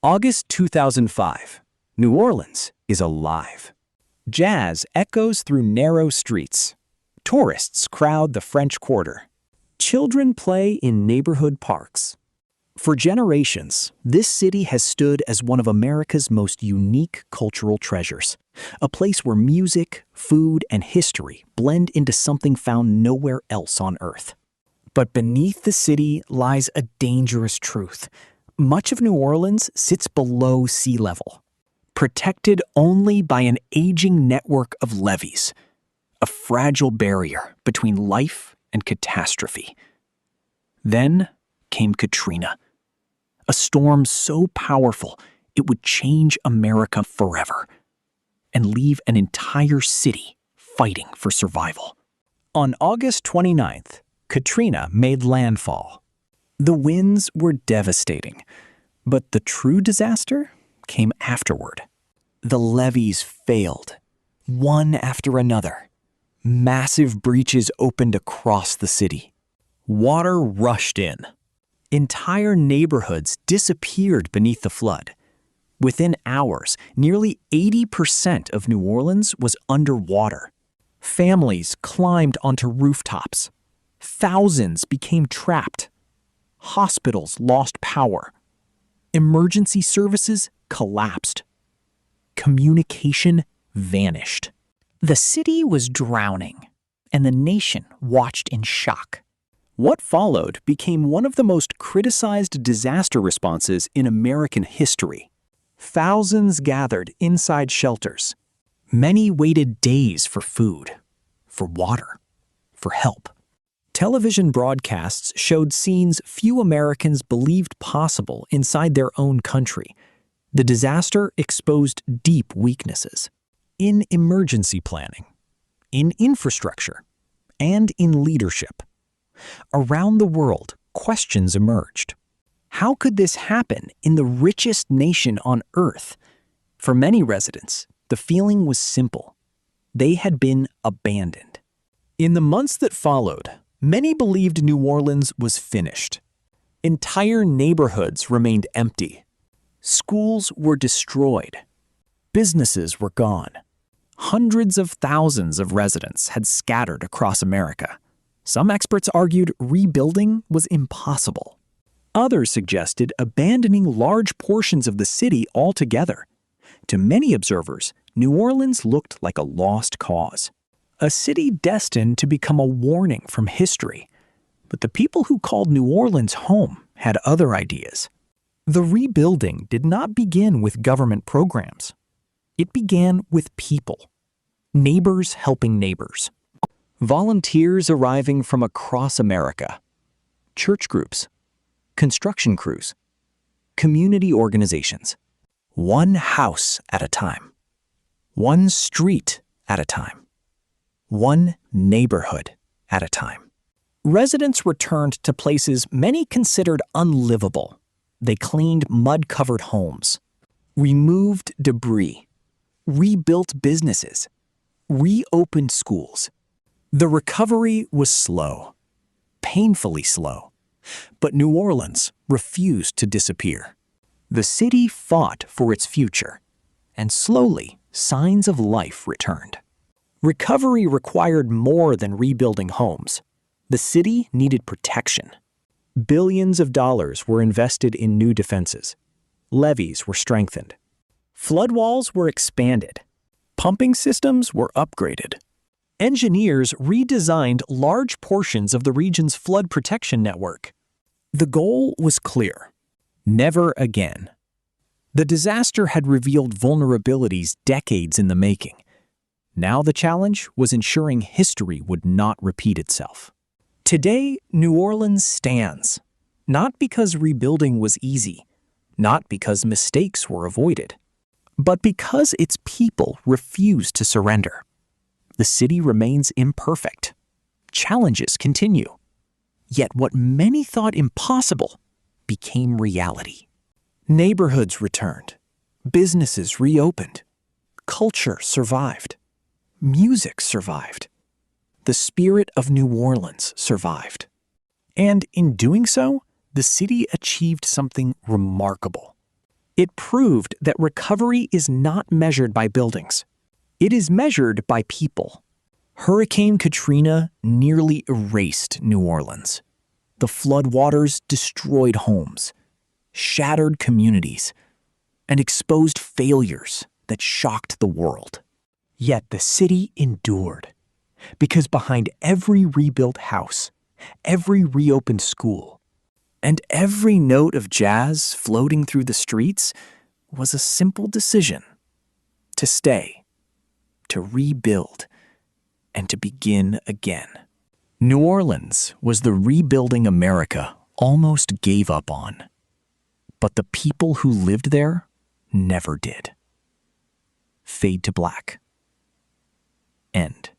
August 2005. New Orleans is alive. Jazz echoes through narrow streets. Tourists crowd the French Quarter. Children play in neighborhood parks. For generations, this city has stood as one of America's most unique cultural treasures, a place where music, food, and history blend into something found nowhere else on Earth. But beneath the city lies a dangerous truth. Much of New Orleans sits below sea level, protected only by an aging network of levees, a fragile barrier between life and catastrophe. Then came Katrina, a storm so powerful it would change America forever and leave an entire city fighting for survival. On August 29th, Katrina made landfall. The winds were devastating, but the true disaster came afterward. The levees failed, one after another. Massive breaches opened across the city. Water rushed in. Entire neighborhoods disappeared beneath the flood. Within hours, nearly 80% of New Orleans was underwater. Families climbed onto rooftops. Thousands became trapped. Hospitals lost power. Emergency services collapsed. Communication vanished. The city was drowning, and the nation watched in shock. What followed became one of the most criticized disaster responses in American history. Thousands gathered inside shelters. Many waited days for food, for water, for help. Television broadcasts showed scenes few Americans believed possible inside their own country. The disaster exposed deep weaknesses in emergency planning, in infrastructure, and in leadership. Around the world, questions emerged. How could this happen in the richest nation on Earth? For many residents, the feeling was simple. They had been abandoned. In the months that followed, many believed New Orleans was finished. Entire neighborhoods remained empty. Schools were destroyed. Businesses were gone. Hundreds of thousands of residents had scattered across America. Some experts argued rebuilding was impossible. Others suggested abandoning large portions of the city altogether. To many observers, New Orleans looked like a lost cause, a city destined to become a warning from history. But the people who called New Orleans home had other ideas. The rebuilding did not begin with government programs. It began with people, neighbors helping neighbors, volunteers arriving from across America, church groups, construction crews, community organizations, one house at a time, one street at a time, one neighborhood at a time. Residents returned to places many considered unlivable. They cleaned mud-covered homes, removed debris, rebuilt businesses, reopened schools. The recovery was slow, painfully slow, but New Orleans refused to disappear. The city fought for its future, and slowly, signs of life returned. Recovery required more than rebuilding homes. The city needed protection. Billions of dollars were invested in new defenses. Levees were strengthened. Flood walls were expanded. Pumping systems were upgraded. Engineers redesigned large portions of the region's flood protection network. The goal was clear: never again. The disaster had revealed vulnerabilities decades in the making. Now the challenge was ensuring history would not repeat itself. Today, New Orleans stands, not because rebuilding was easy, not because mistakes were avoided, but because its people refused to surrender. The city remains imperfect. Challenges continue. Yet what many thought impossible became reality. Neighborhoods returned. Businesses reopened. Culture survived. Music survived. The spirit of New Orleans survived. And in doing so, the city achieved something remarkable. It proved that recovery is not measured by buildings. It is measured by people. Hurricane Katrina nearly erased New Orleans. The floodwaters destroyed homes, shattered communities, and exposed failures that shocked the world. Yet the city endured, because behind every rebuilt house, every reopened school, and every note of jazz floating through the streets was a simple decision: to stay, to rebuild, and to begin again. New Orleans was the rebuilding America almost gave up on. But the people who lived there never did. Fade to black. End.